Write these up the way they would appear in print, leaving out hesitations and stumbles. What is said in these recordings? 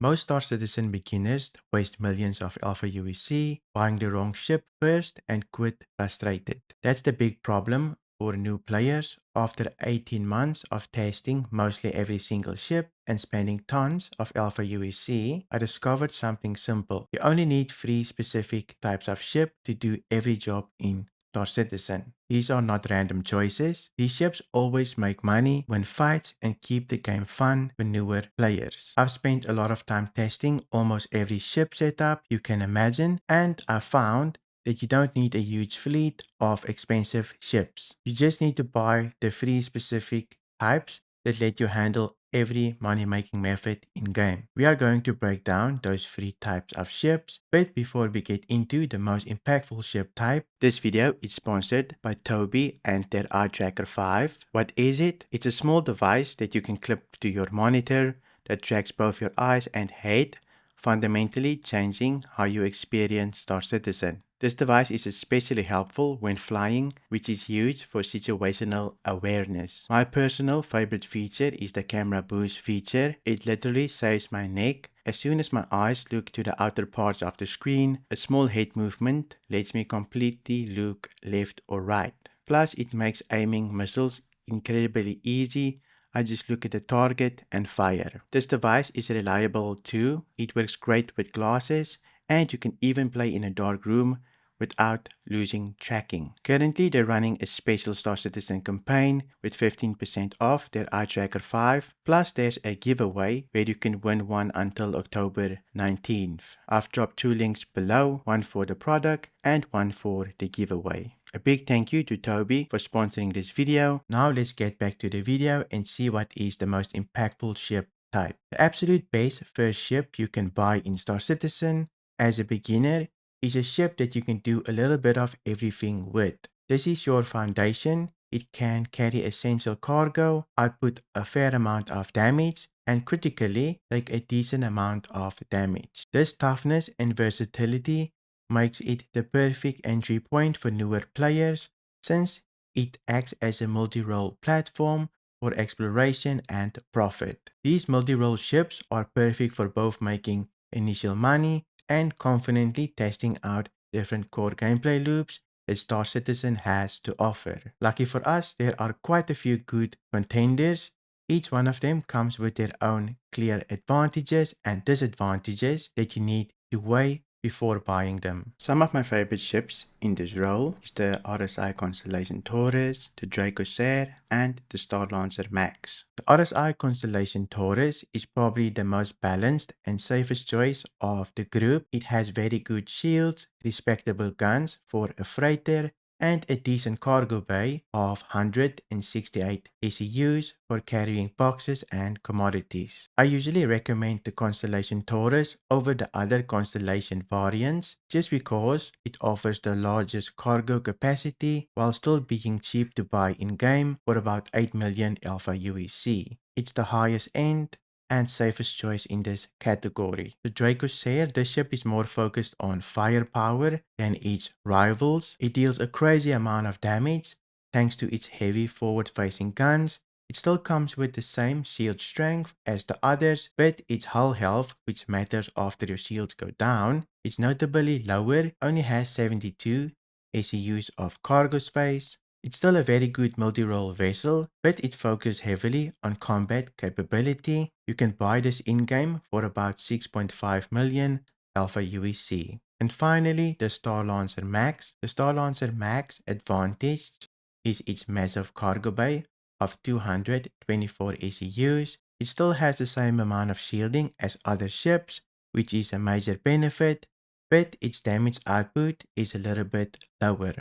Most Star Citizen beginners waste millions of Alpha UEC buying the wrong ship first and quit frustrated. That's the big problem for new players. After 18 months of testing mostly every single ship and spending tons of Alpha UEC, I discovered something simple. You only need 3 specific types of ship to do every job in Star Citizen. These are not random choices. These ships always make money, win fights, and keep the game fun for newer players. I've spent a lot of time testing almost every ship setup you can imagine, and I found that you don't need a huge fleet of expensive ships. You just need to buy the 3 specific types that let you handle every money-making method in-game. We are going to break down those 3 types of ships, but before we get into the most impactful ship type, this video is sponsored by Tobii and their Eye Tracker 5. What is it? It's a small device that you can clip to your monitor that tracks both your eyes and head, fundamentally changing how you experience Star Citizen. This device is especially helpful when flying, which is used for situational awareness. My personal favorite feature is the camera boost feature. It literally saves my neck. As soon as my eyes look to the outer parts of the screen, a small head movement lets me completely look left or right. Plus, it makes aiming missiles incredibly easy. I just look at the target and fire. This device is reliable too. It works great with glasses, and you can even play in a dark room without losing tracking. Currently, they're running a special Star Citizen campaign with 15% off their Eye Tracker 5. Plus, there's a giveaway where you can win one until October 19th. I've dropped 2 links below, one for the product and one for the giveaway. A big thank you to Tobii for sponsoring this video. Now let's get back to the video and see what is the most impactful ship type. The absolute best first ship you can buy in Star Citizen as a beginner is a ship that you can do a little bit of everything with. This is your foundation. It can carry essential cargo, output a fair amount of damage, and critically take a decent amount of damage. This toughness and versatility makes it the perfect entry point for newer players since it acts as a multi-role platform for exploration and profit. These multi-role ships are perfect for both making initial money and confidently testing out different core gameplay loops that Star Citizen has to offer. Lucky for us, there are quite a few good contenders. Each one of them comes with their own clear advantages and disadvantages that you need to weigh before buying them. Some of my favorite ships in this role is the RSI Constellation Taurus, the Draco Sair, and the Star Lancer Max. The RSI Constellation Taurus is probably the most balanced and safest choice of the group. It has very good shields, respectable guns for a freighter, and a decent cargo bay of 168 ECUs for carrying boxes and commodities. I usually recommend the Constellation Taurus over the other Constellation variants just because it offers the largest cargo capacity while still being cheap to buy in-game for about 8 million Alpha UEC. It's the highest end and safest choice in this category. The Draco Sair, the ship is more focused on firepower than its rivals. It deals a crazy amount of damage thanks to its heavy forward-facing guns. It still comes with the same shield strength as the others, but its hull health, which matters after your shields go down, is notably lower, only has 72 ECUs of cargo space. It's still a very good multi-role vessel, but it focuses heavily on combat capability. You can buy this in-game for about 6.5 million Alpha UEC. And finally, the Star Lancer Max. The Star Lancer Max advantage is its massive cargo bay of 224 ECUs. It still has the same amount of shielding as other ships, which is a major benefit, but its damage output is a little bit lower.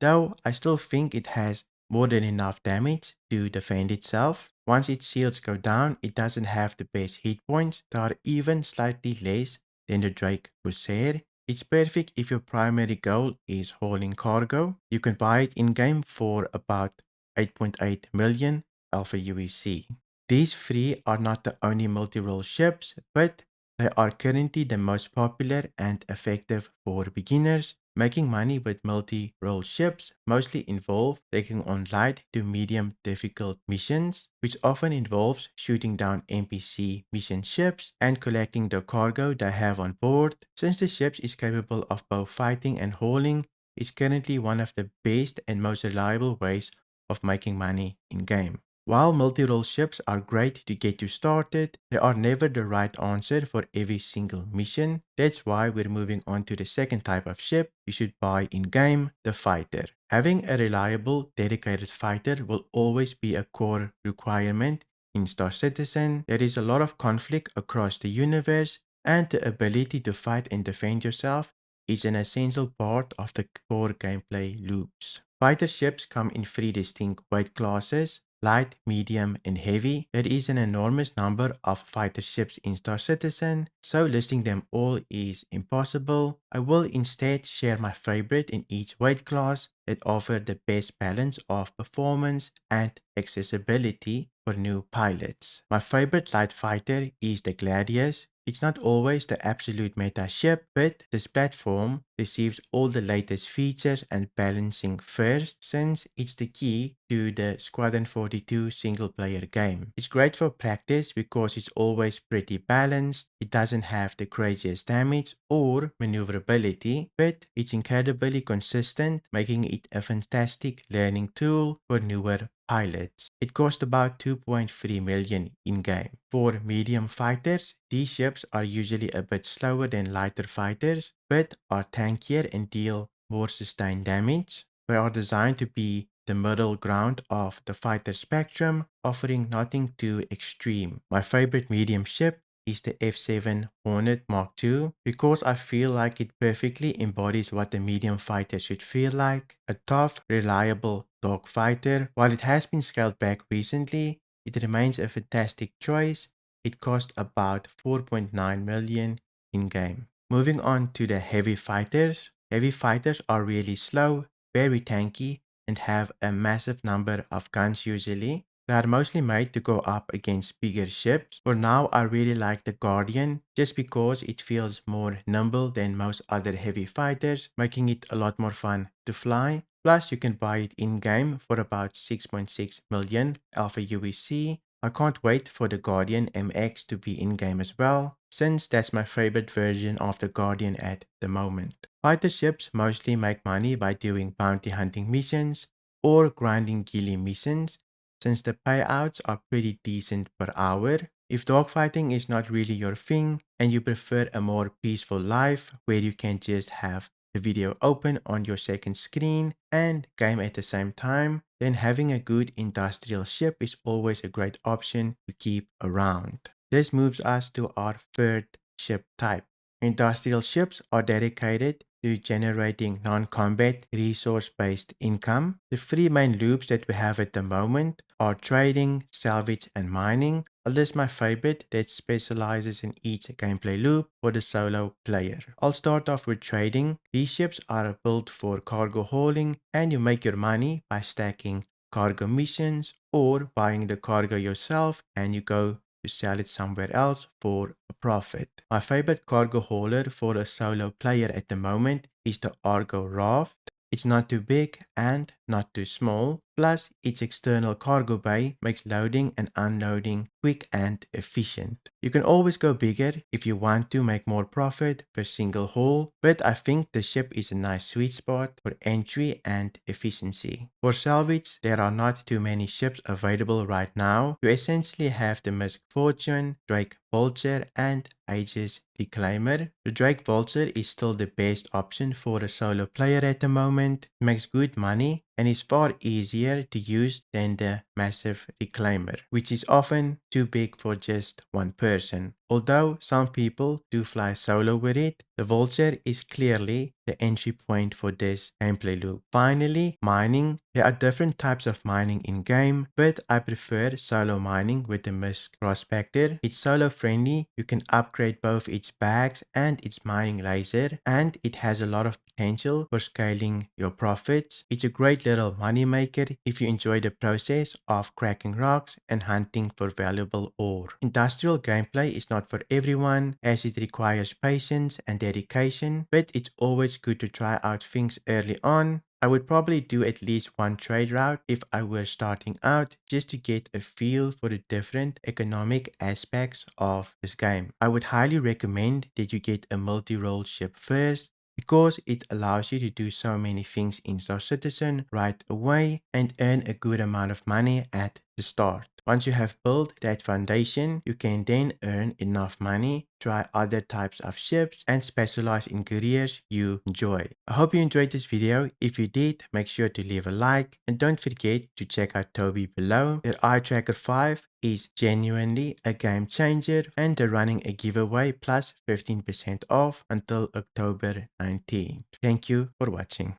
Though I still think it has more than enough damage to defend itself. Once its shields go down, it doesn't have the best hit points that are even slightly less than the Draco Sair. It's perfect if your primary goal is hauling cargo. You can buy it in-game for about 8.8 million Alpha UEC. These 3 are not the only multi-role ships, but they are currently the most popular and effective for beginners. Making money with multi-role ships mostly involve taking on light to medium difficult missions, which often involves shooting down NPC mission ships and collecting the cargo they have on board. Since the ship is capable of both fighting and hauling, it's currently one of the best and most reliable ways of making money in-game. While multi-role ships are great to get you started, they are never the right answer for every single mission. That's why we're moving on to the second type of ship you should buy in-game, the fighter. Having a reliable, dedicated fighter will always be a core requirement in Star Citizen. There is a lot of conflict across the universe, and the ability to fight and defend yourself is an essential part of the core gameplay loops. Fighter ships come in three distinct weight classes: light, medium, and heavy. There is an enormous number of fighter ships in Star Citizen, so listing them all is impossible. I will instead share my favorite in each weight class that offer the best balance of performance and accessibility for new pilots. My favorite light fighter is the Gladius. It's not always the absolute meta ship, but this platform receives all the latest features and balancing first, since it's the key to the Squadron 42 single-player game. It's great for practice because it's always pretty balanced. It doesn't have the craziest damage or maneuverability, but it's incredibly consistent, making it a fantastic learning tool for newer pilots. It cost about 2.3 million in-game. For medium fighters, these ships are usually a bit slower than lighter fighters, but are tankier and deal more sustained damage. They are designed to be the middle ground of the fighter spectrum, offering nothing too extreme. My favorite medium ship is the F7 Hornet Mark II because I feel like it perfectly embodies what a medium fighter should feel like: a tough, reliable dogfighter. While it has been scaled back recently, it remains a fantastic choice. It cost about 4.9 million in-game. Moving on to the heavy fighters. Heavy fighters are really slow, very tanky, and have a massive number of guns usually. They are mostly made to go up against bigger ships. For now, I really like the Guardian just because it feels more nimble than most other heavy fighters, making it a lot more fun to fly. Plus, you can buy it in-game for about 6.6 million Alpha UEC. I can't wait for the Guardian MX to be in-game as well, since that's my favorite version of the Guardian at the moment. Fighter ships mostly make money by doing bounty hunting missions or grinding ghillie missions, since the payouts are pretty decent per hour. If dogfighting is not really your thing and you prefer a more peaceful life where you can just have the video open on your second screen and game at the same time, then having a good industrial ship is always a great option to keep around. This moves us to our third ship type. Industrial ships are dedicated to generating non-combat resource-based income. The three main loops that we have at the moment are trading, salvage, and mining. I'll list my favorite that specializes in each gameplay loop for the solo player. I'll start off with trading. These ships are built for cargo hauling, and you make your money by stacking cargo missions or buying the cargo yourself and you go to sell it somewhere else for a profit. My favorite cargo hauler for a solo player at the moment is the Argo Raft. It's not too big and not too small. Plus, its external cargo bay makes loading and unloading quick and efficient. You can always go bigger if you want to make more profit per single haul, but I think the ship is a nice sweet spot for entry and efficiency. For salvage, there are not too many ships available right now. You essentially have the Misk Fortune, Drake Vulture, and Aegis Reclaimer. The Drake Vulture is still the best option for a solo player at the moment. It makes good money and is far easier to use than the massive Reclaimer, which is often too big for just one person. Although some people do fly solo with it, the Vulture is clearly the entry point for this gameplay loop. Finally, mining. There are different types of mining in-game, but I prefer solo mining with the Misk Prospector. It's solo friendly, you can upgrade both its bags and its mining laser, and it has a lot of potential for scaling your profits. It's a great little money maker if you enjoy the process of cracking rocks and hunting for valuable ore. Industrial gameplay is not not for everyone as it requires patience and dedication, but it's always good to try out things early on. I would probably do at least one trade route if I were starting out just to get a feel for the different economic aspects of this game. I would highly recommend that you get a multi-role ship first because it allows you to do so many things in Star Citizen right away and earn a good amount of money at the start. Once you have built that foundation, you can then earn enough money, try other types of ships, and specialize in careers you enjoy. I hope you enjoyed this video. If you did, make sure to leave a like and don't forget to check out Toby below. Their Eye Tracker 5 is genuinely a game changer and they're running a giveaway plus 15% off until October 19th. Thank you for watching.